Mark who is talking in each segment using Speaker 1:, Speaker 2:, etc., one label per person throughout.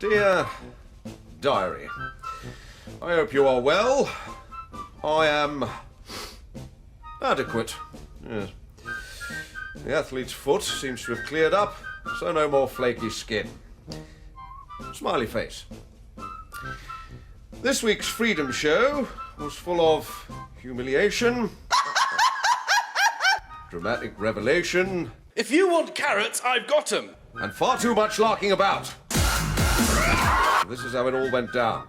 Speaker 1: Dear Diary, I hope you are well. I am adequate. Yes. The athlete's foot seems to have cleared up, so no more flaky skin. Smiley face. This week's Freedom Show was full of humiliation, dramatic revelation,
Speaker 2: If you want carrots, I've got them.
Speaker 1: and far too much larking about. This is how it all went down.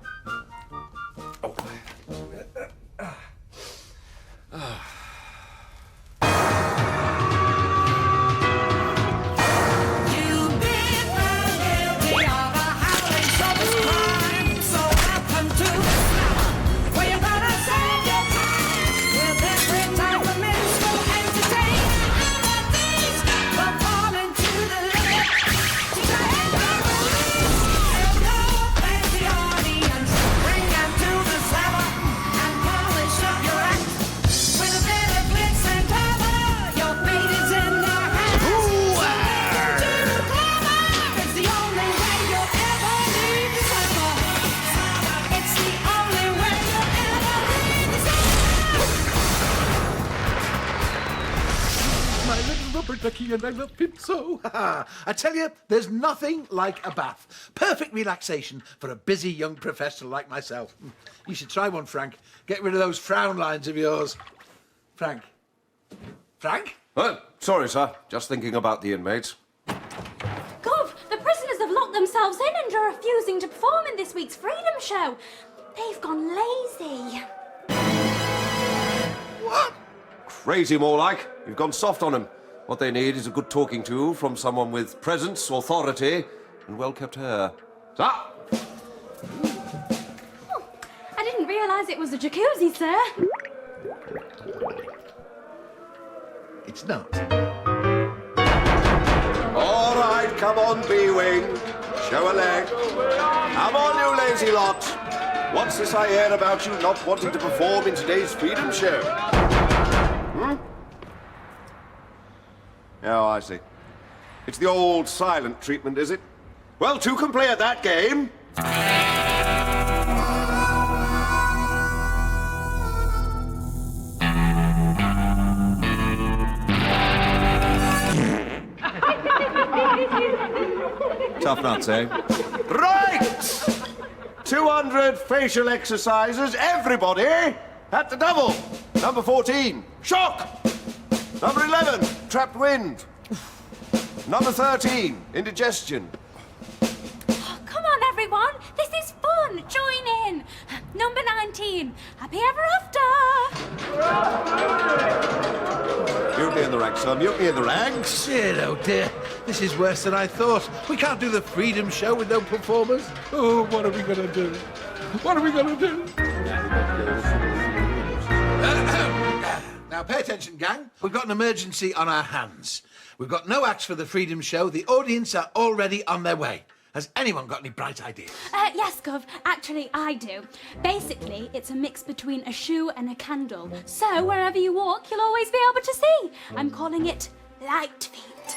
Speaker 3: You've been found guilty of a howling soul's crime, so welcome to the slammer, where you're gonna serve your time with every type of minstrel entertainer and the things performing to the limit. To take the release, there's no fancy audience. Bring them to the slammer and polish up your act with a bit of glitz and glamour. Your fate is in their hands. It's the only way you'll ever leave the slammer. It's the only way you'll ever leave the slammer.
Speaker 4: My little rubber ducky, and I love him so. I tell you, there's nothing like a bath. Perfect relaxation for a busy young professional like myself. You should try one, Frank. Get rid of those frown lines of yours. Frank? Frank?
Speaker 1: Sorry, sir. Just thinking about the inmates.
Speaker 5: Gov, the prisoners have locked themselves in and are refusing to perform in this week's Freedom Show. They've gone lazy.
Speaker 1: What? Crazy, more like. You've gone soft on them. What they need is a good talking to from someone with presence, authority, and well-kept hair. Sir?
Speaker 5: Oh, I didn't realise it was a jacuzzi, sir.
Speaker 4: It's not.
Speaker 1: All right, come on, B-Wing. Show a leg. Come on, you lazy lot. What's this I hear about you not wanting to perform in today's Freedom Show? Oh, I see. It's the old silent treatment, is it? Well, two can play at that game. Tough nuts, eh? Right! 200 facial exercises, everybody, at the double. Number 14, shock. Number 11, trapped wind. Number 13, indigestion.
Speaker 5: Oh, come on, everyone. This is fun. Join in. Number 19, happy ever after.
Speaker 1: Mutiny in the ranks, sir. Mutiny in the ranks.
Speaker 4: Dear, oh dear. This is worse than I thought. We can't do the Freedom Show with no performers. Oh, what are we going to do? What are we going to do? Now, pay attention, gang. We've got an emergency on our hands. We've got no acts for the Freedom Show. The audience are already on their way. Has anyone got any bright ideas?
Speaker 5: Yes, Gov. Actually, I do. Basically, it's a mix between a shoe and a candle. So, wherever you walk, you'll always be able to see. I'm calling it Light Feet.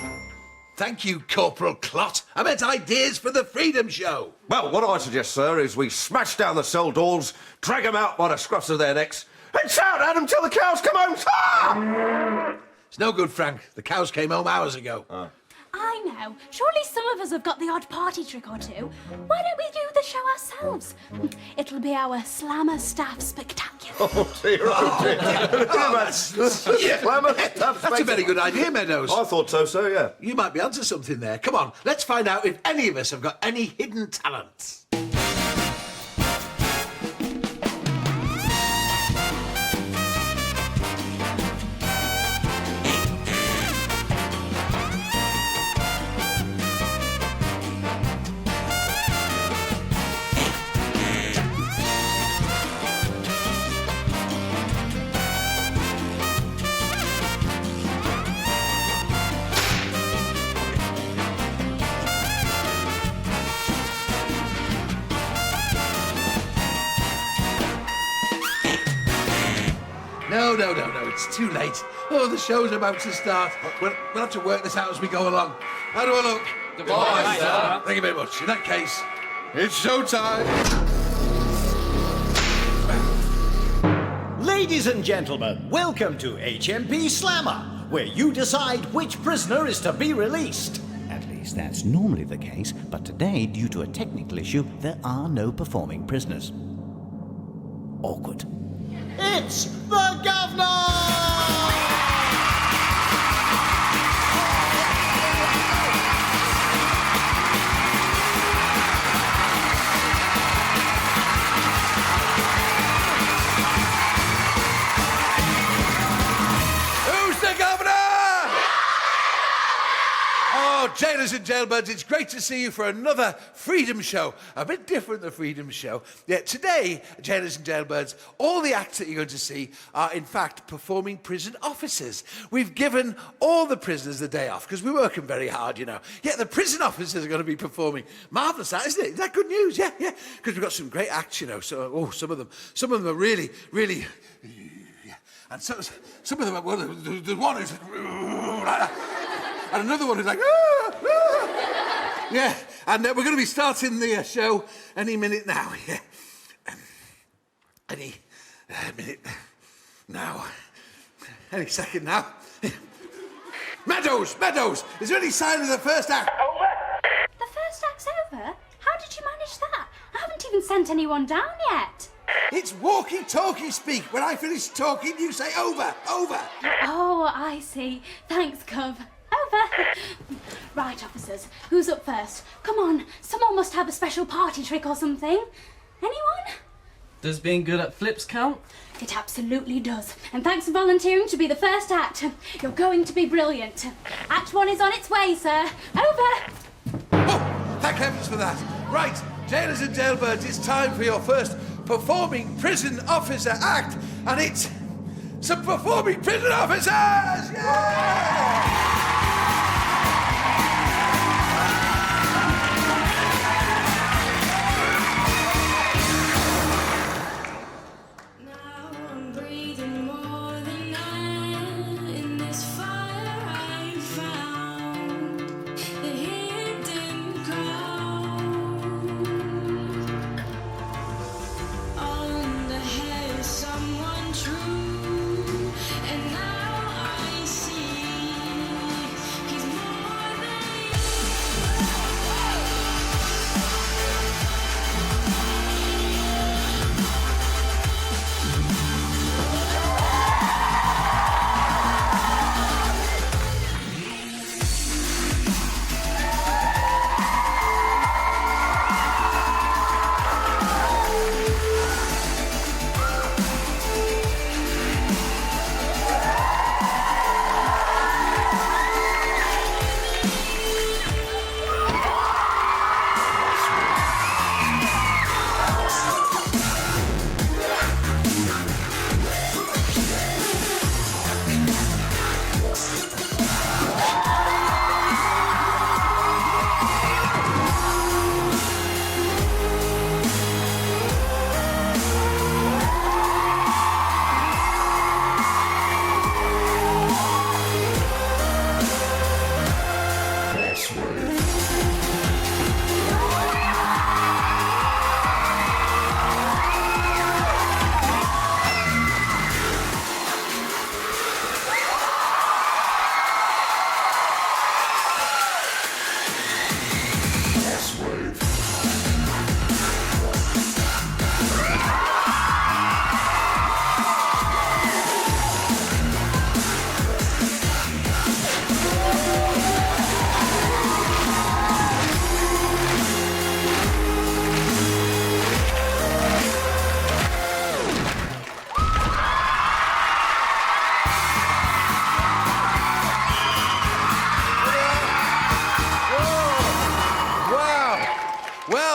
Speaker 4: Thank you, Corporal Clot. I meant ideas for the Freedom Show.
Speaker 1: Well, what I suggest, sir, is we smash down the cell doors, drag them out by the scruffs of their necks, and shout at them till the cows come home. Ah!
Speaker 4: It's no good, Frank. The cows came home hours ago.
Speaker 5: I know. Surely some of us have got the odd party trick or two. Why don't we do the show ourselves? It'll be our Slammer Staff Spectacular.
Speaker 1: Oh, dear, oh, dear.
Speaker 4: That's a very good idea, Meadows.
Speaker 1: I thought so, sir, yeah.
Speaker 4: You might be onto something there. Come on, let's find out if any of us have got any hidden talents. No, it's too late. Oh, the show's about to start. We'll have to work this out as we go along. How do I look?
Speaker 2: Divine, sir.
Speaker 4: Thank you very much. In that case, It's showtime.
Speaker 6: Ladies and gentlemen, welcome to HMP Slammer, where you decide which prisoner is to be released. At least that's normally the case, but today, due to a technical issue, there are no performing prisoners. Awkward. It's the Governor!
Speaker 4: Oh, jailers and jailbirds, it's great to see you for another Freedom Show. A bit different than Freedom Show. Yeah, today, jailers and jailbirds, all the acts that you're going to see are, in fact, performing prison officers. We've given all the prisoners the day off, because we're working very hard, you know. Yeah, the prison officers are going to be performing. Marvellous, that, isn't it? Is that good news? Yeah, yeah. Because we've got some great acts, you know. So, some of them are really, really... Yeah. And some of them are... Well, the one is... And another one is like, yeah, and we're going to be starting the show any minute now, yeah. Any minute now. Any second now. Meadows! Is there any sign of the first act?
Speaker 5: Over! The first act's over? How did you manage that? I haven't even sent anyone down yet.
Speaker 4: It's walkie-talkie speak. When I finish talking, you say over.
Speaker 5: Oh, I see. Thanks, Cub. Over. Right, officers, who's up first? Come on, someone must have a special party trick or something. Anyone?
Speaker 2: Does being good at flips count?
Speaker 5: It absolutely does. And thanks for volunteering to be the first act. You're going to be brilliant. Act 1 is on its way, sir. Over.
Speaker 4: Oh, thank heavens for that. Right, jailers and jailbirds, it's time for your first performing prison officer act. And it's some performing prison officers! Yeah!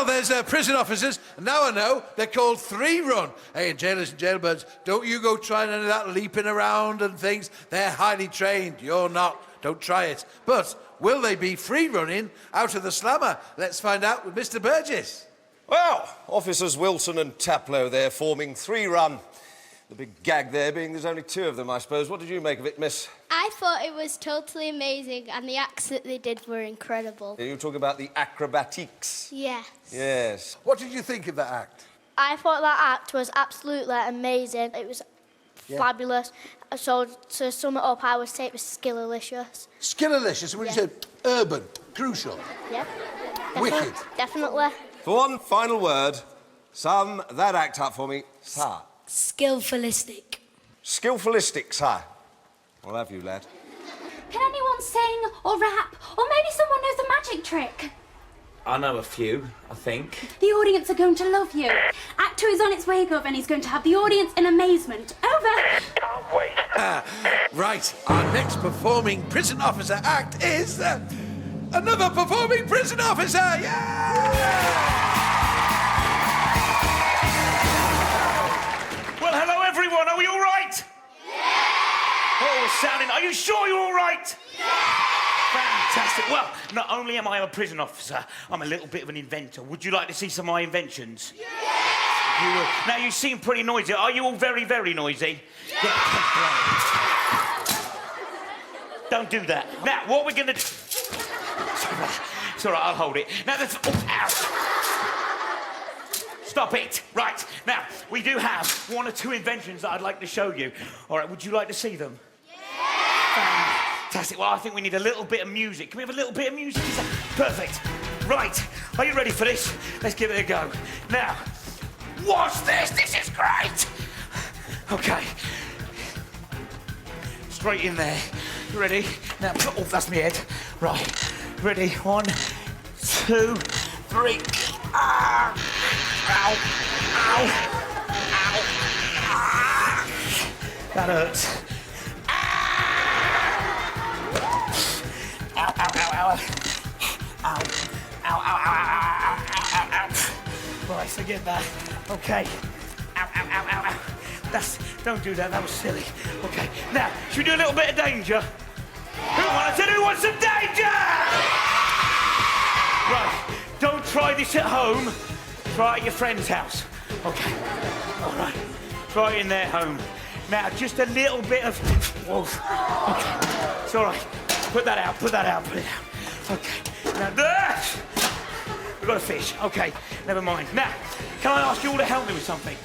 Speaker 4: There's prison officers, and now I know they're called 3-run. Hey, jailers and jailbirds, don't you go trying any of that leaping around and things. They're highly trained. You're not. Don't try it. But will they be free-running out of the slammer? Let's find out with Mr. Burgess.
Speaker 1: Well, Officers Wilson and Taplow, they're forming 3-run. The big gag there being there's only two of them, I suppose. What did you make of it, miss?
Speaker 7: I thought it was totally amazing, and the acts that they did were incredible.
Speaker 1: You talking about the acrobatics?
Speaker 7: Yes.
Speaker 1: Yes.
Speaker 4: What did you think of that act?
Speaker 7: I thought that act was absolutely amazing. It was fabulous. So, to sum it up, I would say it was skillilicious.
Speaker 4: Skillilicious, when you said urban, crucial.
Speaker 7: Yeah.
Speaker 4: Wicked.
Speaker 7: Definitely.
Speaker 1: For one final word, sum that act up for me, sir.
Speaker 8: Skillfulistic.
Speaker 1: Skillfulistic, sir. I'll have you, lad.
Speaker 5: Can anyone sing or rap? Or maybe someone knows a magic trick?
Speaker 2: I know a few, I think.
Speaker 5: The audience are going to love you. Act 2 is on its way, Gov, and he's going to have the audience in amazement. Over.
Speaker 9: Can't wait.
Speaker 4: Right, our next performing prison officer act is another performing prison officer. Yeah!
Speaker 9: Well, hello, everyone. Are we all right? Yeah! Oh, we're sounding... Are you sure you're all right? Yeah! Fantastic. Well, not only am I a prison officer, I'm a little bit of an inventor. Would you like to see some of my inventions? Yeah! You will. Now, you seem pretty noisy. Are you all very, very noisy? Yeah! Don't do that. Now, what we're going to do... It's all right, I'll hold it. Now, that's... Oh, ow. Stop it. Right. Now, we do have one or two inventions that I'd like to show you. All right, would you like to see them? Yeah! Fantastic. Well, I think we need a little bit of music. Can we have a little bit of music? Is that perfect? Right. Are you ready for this? Let's give it a go. Now, watch this. This is great. Okay. Straight in there. You ready? Now, oh, that's my head. Right. Ready? 1, 2, 3. Ah! Ow! Ow! Ow! Ah! That hurts. Ah! Ow! Ow! Ow! Ow! Ow! Ow! Ow! Ow! Ow! Ow! Ow! Right, forget that. Okay. Ow! Ow! Ow! Ow! Ow! That's. Don't do that. That was silly. Okay. Now, should we do a little bit of danger? Who wants some danger? Right. Don't try this at home. Try it at your friend's house. Okay. All right. Try it in their home. Now, just a little bit of... Whoa. Okay. It's all right. Put that out, put that out, put it out. Okay. Now, there! We've got a fish. Okay. Never mind. Now, can I ask you all to help me with something?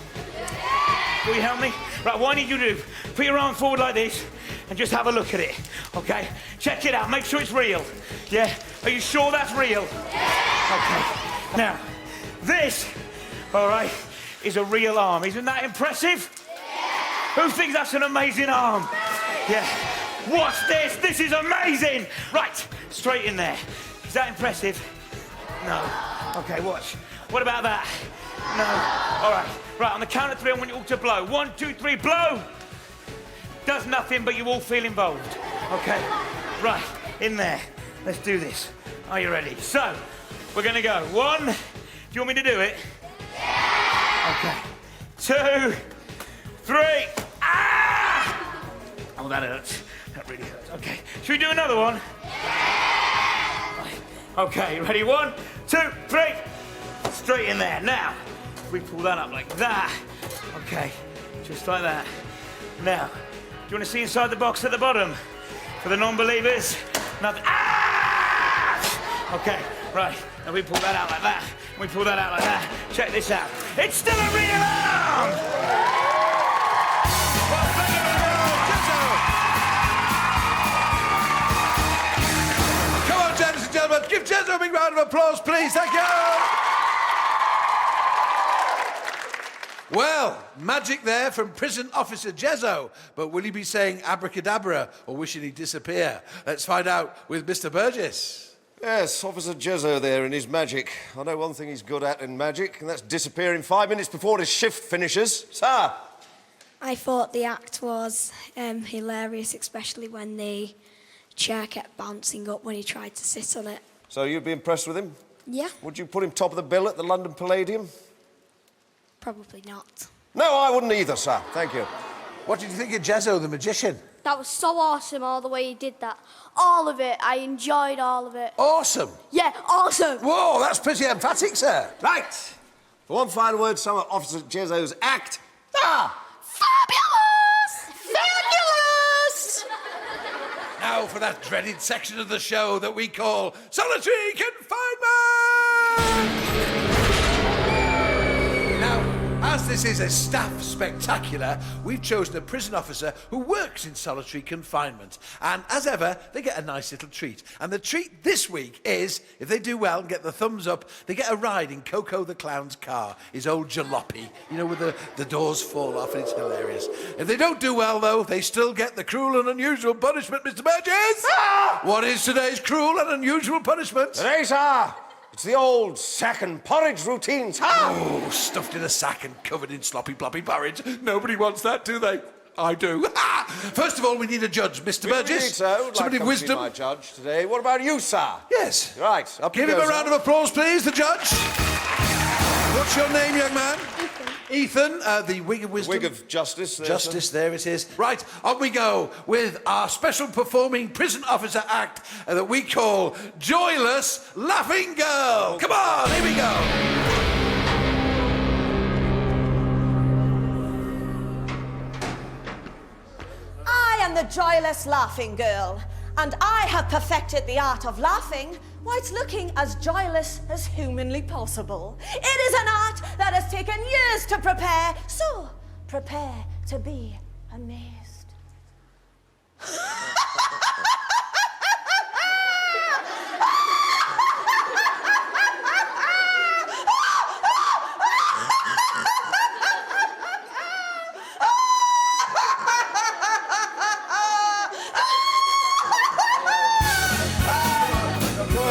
Speaker 9: Will you help me? Right, what I need you to do, put your arm forward like this and just have a look at it. Okay? Check it out. Make sure it's real. Yeah? Are you sure that's real? Okay. Now... This, all right, is a real arm. Isn't that impressive? Yeah. Who thinks that's an amazing arm? Yeah. Watch this. This is amazing. Right, straight in there. Is that impressive? No. Okay, watch. What about that? No. All right. Right, on the count of 3, I want you all to blow. 1, 2, 3, blow. Does nothing, but you all feel involved. Okay. Right, in there. Let's do this. Are you ready? So, we're going to go. 1... Do you want me to do it? Yeah! Okay. 2, 3. Ah! Oh, that hurts. That really hurts. Okay. Should we do another one? Yeah! Okay, ready? 1, 2, 3. Straight in there. Now, we pull that up like that. Okay. Just like that. Now, do you want to see inside the box at the bottom? For the non-believers? Nothing. Ah! Okay. Right. Now we pull that out like that. We pull that out like that. Check this out. It's still a real arm!
Speaker 4: Well, thank you very much, Jezzo. Come on, ladies and gentlemen, give Jezzo a big round of applause, please. Thank you. Well, magic there from prison officer Jezzo. But will he be saying abracadabra or wishing he'd disappear? Let's find out with Mr. Burgess.
Speaker 1: Yes, Officer Jezzo there in his magic. I know one thing he's good at in magic, and that's disappearing 5 minutes before his shift finishes. Sir!
Speaker 8: I thought the act was hilarious, especially when the chair kept bouncing up when he tried to sit on it.
Speaker 1: So you'd be impressed with him?
Speaker 8: Yeah.
Speaker 1: Would you put him top of the bill at the London Palladium?
Speaker 8: Probably not.
Speaker 1: No, I wouldn't either, sir. Thank you.
Speaker 4: What did you think of Jezzo, the magician?
Speaker 7: That was so awesome, all the way he did that. All of it. I enjoyed all of it.
Speaker 4: Awesome.
Speaker 7: Yeah, awesome.
Speaker 4: Whoa, that's pretty emphatic, sir.
Speaker 1: Right. For one final word, sum up Officer Jezzo's act.
Speaker 7: Fabulous!
Speaker 4: Now for that dreaded section of the show that we call Solitary Confinement! Now, as this is a staff spectacular, we've chosen a prison officer who works in solitary confinement. And as ever, they get a nice little treat. And the treat this week is, if they do well and get the thumbs up, they get a ride in Coco the Clown's car, his old jalopy, you know, where the doors fall off and it's hilarious. If they don't do well, though, they still get the cruel and unusual punishment, Mr. Burgess!
Speaker 1: Ah!
Speaker 4: What is today's cruel and unusual punishment?
Speaker 1: Today, sir, it's the old sack and porridge routine, sir.
Speaker 4: Oh, stuffed in a sack and covered in sloppy ploppy porridge. Nobody wants that, do they? I do. First of all, we need a judge, Mr. Burgess.
Speaker 1: Indeed, sir. Would
Speaker 4: Somebody
Speaker 1: like
Speaker 4: of
Speaker 1: to be
Speaker 4: wisdom.
Speaker 1: my judge today. What about you, sir?
Speaker 4: Yes.
Speaker 1: Right. Up
Speaker 4: Give
Speaker 1: you
Speaker 4: him
Speaker 1: go,
Speaker 4: a round
Speaker 1: sir.
Speaker 4: of applause, please, the judge. What's your name, young man? Ethan, the wig of wisdom.
Speaker 1: Wig of justice. There,
Speaker 4: Justice, there it is. Right, on we go with our special performing prison officer act that we call Joyless Laughing Girl. Come on, here we go.
Speaker 10: I am the joyless laughing girl, and I have perfected the art of laughing whilst looking as joyless as humanly possible. It is an art that has taken years to prepare, so prepare to be amazed.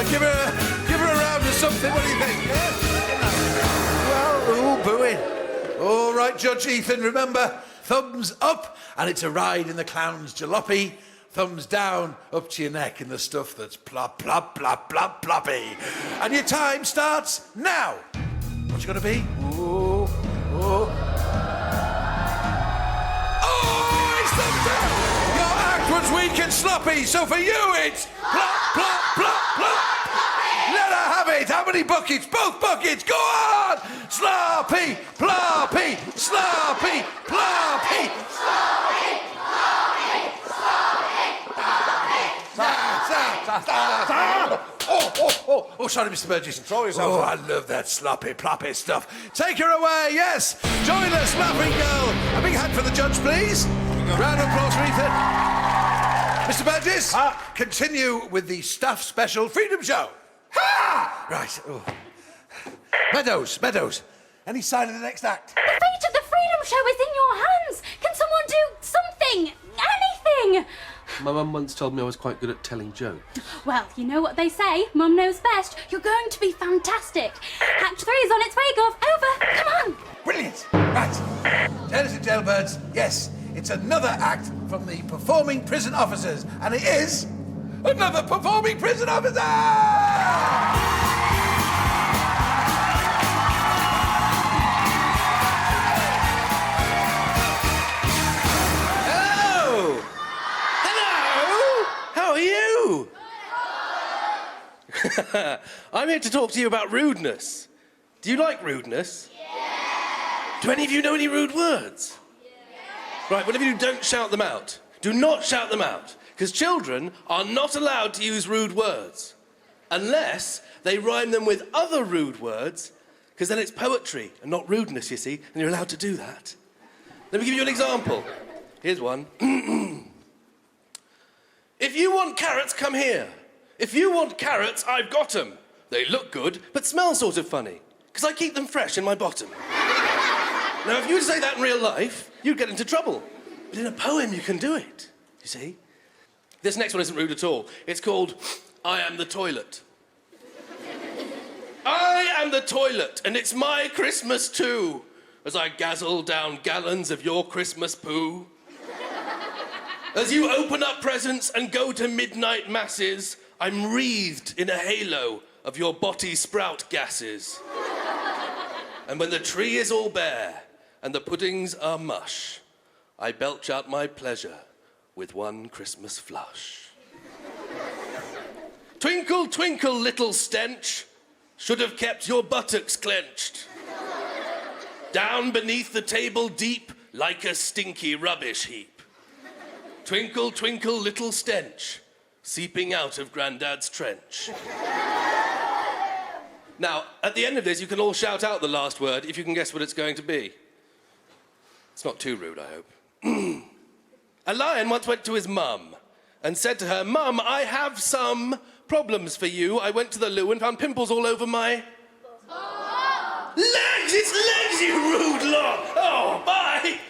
Speaker 4: Give her a round of something. What do you think? Yeah? Well, ooh, booing. All right, Judge Ethan, remember, thumbs up, and it's a ride in the clown's jalopy. Thumbs down, up to your neck in the stuff that's plop, plop, plop, plop, ploppy. And your time starts now. What's it going to be? Ooh, ooh. Oh, it's thumbs down. Your act was weak and sloppy, so for you it's plop, plop, plop, plop. Let her have it. How many buckets? Both buckets. Go on. Sloppy, ploppy, sloppy, ploppy. Sloppy, ploppy, sloppy, ploppy. Oh, sorry, Mr. Burgess.
Speaker 1: Control yourself.
Speaker 4: Oh, I love that sloppy, ploppy stuff. Take her away, yes. Joyless laughing girl. A big hand for the judge, please. Round of applause for Ethan. Mr. Burgess, continue with the staff special freedom show. Ha! Right. Oh. Meadows. Any sign of the next act?
Speaker 5: The fate of the freedom show is in your hands. Can someone do something? Anything?
Speaker 11: My mum once told me I was quite good at telling jokes.
Speaker 5: Well, you know what they say. Mum knows best. You're going to be fantastic. Act 3 is on its way, Gov. Over. Come on.
Speaker 4: Brilliant. Right. Jailers and jailbirds, yes, it's another act from the performing prison officers, and it is another performing prison officer!
Speaker 11: Hello! Hello! How are you? I'm here to talk to you about rudeness. Do you like rudeness? Yeah. Do any of you know any rude words? Yeah. Right, whatever you do, don't shout them out. Do not shout them out, because children are not allowed to use rude words unless they rhyme them with other rude words, because then it's poetry and not rudeness, you see, and you're allowed to do that. Let me give you an example. Here's one. If you want carrots, come here. If you want carrots, I've got them. They look good, but smell sort of funny, because I keep them fresh in my bottom. Now, if you were to say that in real life, you'd get into trouble. But in a poem, you can do it, you see. This next one isn't rude at all. It's called I Am the Toilet. I am the toilet, and it's my Christmas too, as I gazzle down gallons of your Christmas poo. As you open up presents and go to midnight masses, I'm wreathed in a halo of your body sprout gases. And when the tree is all bare and the puddings are mush, I belch out my pleasure with one Christmas flush. Twinkle, twinkle, little stench, should have kept your buttocks clenched. Down beneath the table deep, like a stinky rubbish heap. Twinkle, twinkle, little stench, seeping out of Grandad's trench. Now, at the end of this, you can all shout out the last word if you can guess what it's going to be. It's not too rude, I hope. A lion once went to his mum and said to her, "Mum, I have some problems for you. I went to the loo and found pimples all over my..." Legs! It's legs, you rude lot! Oh, bye!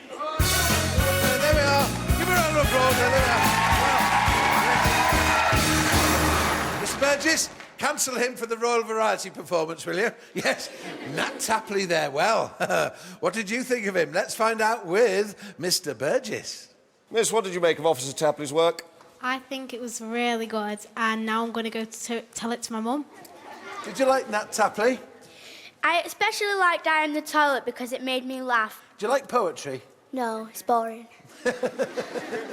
Speaker 4: There we are. Give her a round of applause. There we are. Mr. Burgess, cancel him for the Royal Variety performance, will you? Yes, Nat Tapley there. Well, what did you think of him? Let's find out with Mr. Burgess.
Speaker 1: Miss, what did you make of Officer Tapley's work?
Speaker 12: I think it was really good, and now I'm going to go to tell it to my mum.
Speaker 4: Did you like Nat Tapley?
Speaker 7: I especially liked I Am the Toilet because it made me laugh.
Speaker 4: Do you like poetry?
Speaker 7: No, it's boring.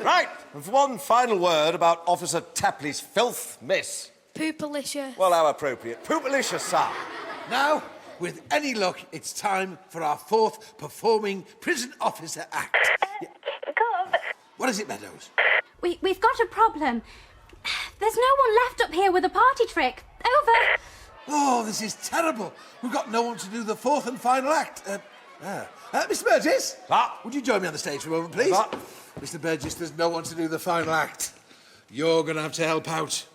Speaker 1: Right, and for one final word about Officer Tapley's filth, Miss.
Speaker 8: Poopalicious.
Speaker 1: Well, how appropriate. Poopalicious, sir.
Speaker 4: Now, with any luck, it's time for our fourth performing prison officer act. What is it, Meadows?
Speaker 5: We've got a problem. There's no one left up here with a party trick. Over.
Speaker 4: Oh, this is terrible. We've got no one to do the fourth and final act. Mr. Burgess? Would you join me on the stage for a moment, please? Mr. Burgess, there's no one to do the final act. You're going to have to help out.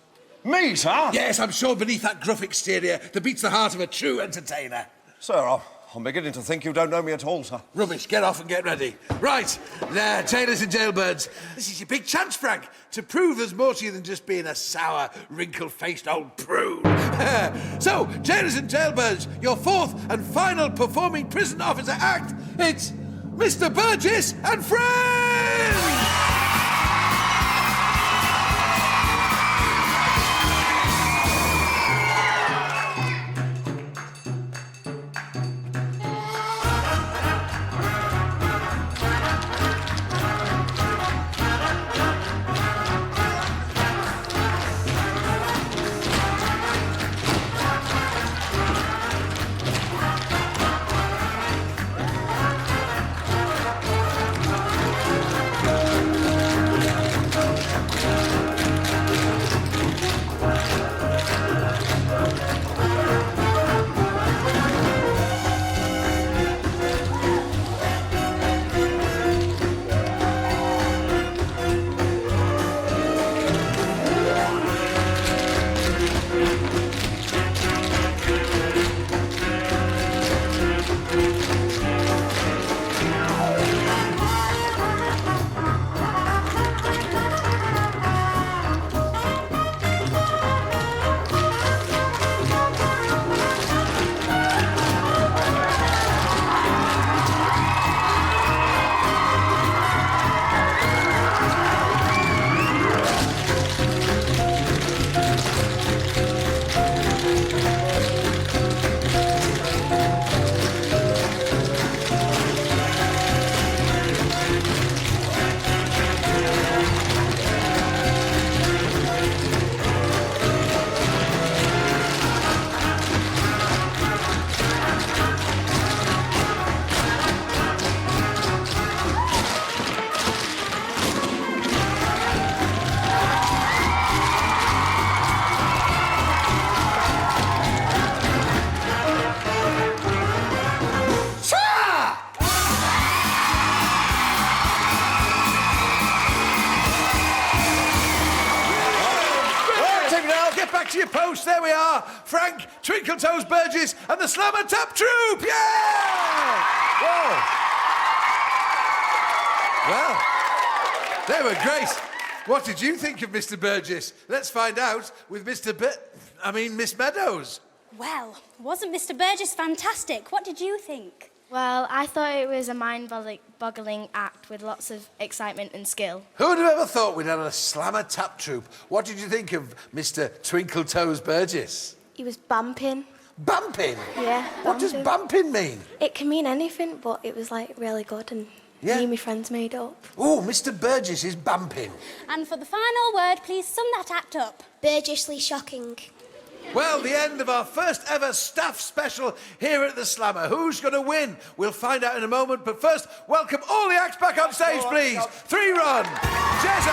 Speaker 1: Me, sir?
Speaker 4: Yes, I'm sure beneath that gruff exterior there beats the heart of a true entertainer.
Speaker 1: Sir, I'm beginning to think you don't know me at all, sir.
Speaker 4: Rubbish, get off and get ready. Right, there, jailers and jailbirds. This is your big chance, Frank, to prove there's more to you than just being a sour, wrinkle-faced old prune. So, jailers and jailbirds, your fourth and final performing prison officer act, it's Mr. Burgess and Friends! To your post, there we are. Frank, Twinkle Toes Burgess and the Slammer Tap Troupe. Yeah! Whoa. Well, they were great. What did you think of Mr. Burgess? Let's find out with Miss Meadows.
Speaker 5: Well, wasn't Mr. Burgess fantastic? What did you think?
Speaker 7: Well, I thought it was a mind-boggling act with lots of excitement and skill.
Speaker 4: Who would have ever thought we'd have a Slammer Tap Troupe? What did you think of Mr. Twinkle Toes Burgess?
Speaker 7: He was bumping.
Speaker 4: Bumping?
Speaker 7: Yeah.
Speaker 4: What does bumping mean?
Speaker 7: It can mean anything, but it was like really good and me and my friends made up.
Speaker 4: Oh, Mr. Burgess is bumping.
Speaker 5: And for the final word, please sum that act up.
Speaker 8: Burgessly shocking.
Speaker 4: Well, the end of our first ever staff special here at the Slammer. Who's going to win? We'll find out in a moment, but first, welcome all the acts back on stage, please. 3 Run, Jezzo,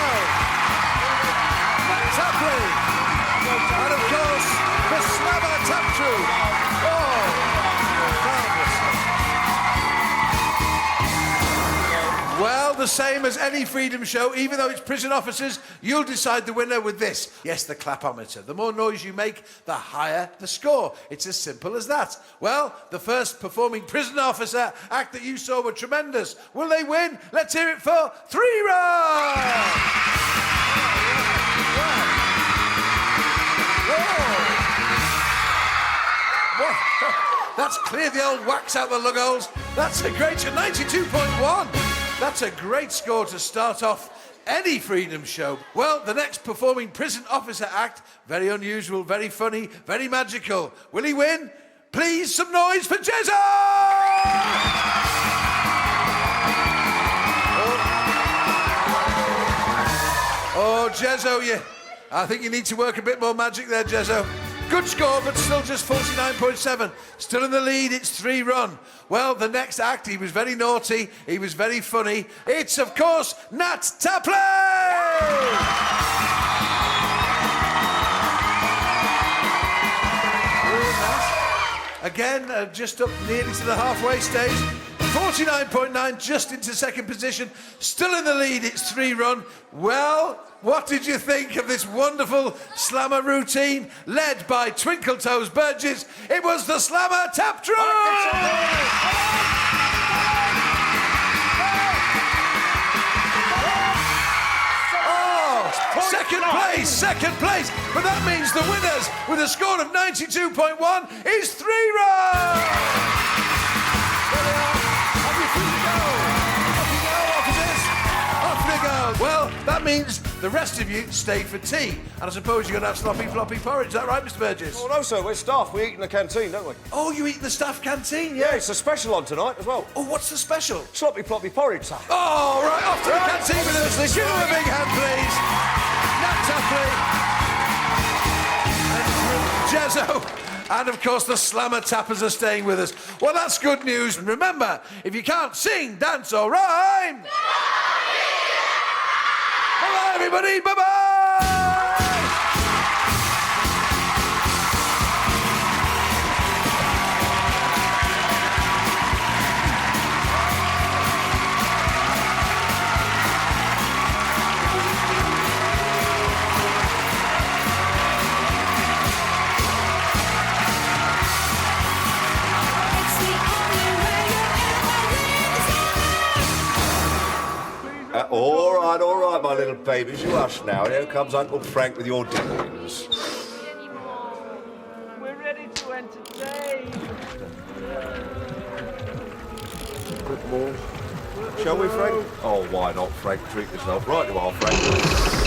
Speaker 4: Matt Tapley. And of course, the Slammer Tap Troupe. Oh, marvellous. Well, the same as any freedom show, even though it's prison officers, you'll decide the winner with this. Yes, the clapometer. The more noise you make, the higher the score. It's as simple as that. Well, the first performing prison officer act that you saw were tremendous. Will they win? Let's hear it for 3 rounds! That's cleared the old wax out the lug holes. That's a great 92.1. That's a great score to start off any freedom show. Well, the next performing prison officer act, very unusual, very funny, very magical. Will he win? Please, some noise for Jezzo! Oh, Jezzo, I think you need to work a bit more magic there, Jezzo. Good score, but still just 49.7. Still in the lead, it's 3-run. Well, the next act, he was very naughty, he was very funny. It's, of course, Nat Tapley! Again, just up nearly to the halfway stage. 49.9, just into second position. Still in the lead, it's 3-run. Well, what did you think of this wonderful Slammer routine led by Twinkle Toes Burgess? It was the Slammer Tap Troupe! Oh, second place. But that means the winners with a score of 92.1 is 3-run! Well, that means the rest of you stay for tea. And I suppose you're going to have sloppy floppy porridge. Is that right, Mr. Burgess?
Speaker 1: Oh, no, sir. We're staff. We eat in the canteen, don't we?
Speaker 4: Oh, you eat in the staff canteen,
Speaker 1: Yeah, it's a special on tonight as well.
Speaker 4: Oh, what's the special?
Speaker 1: Sloppy floppy porridge, sir.
Speaker 4: Oh, right, off to the canteen with us. Give him a big hand, please. Nat Tapley. And Jezzo. And, of course, the Slammer Tappers are staying with us. Well, that's good news. And remember, if you can't sing, dance or rhyme... Bye-bye, everybody. Bye-bye.
Speaker 1: All right, my little babies, you hush now. Here comes Uncle Frank with your dinners.
Speaker 9: We're ready to entertain.
Speaker 1: Good morning. Shall we, Frank? Oh, why not, Frank? Treat yourself. Right you are, Frank.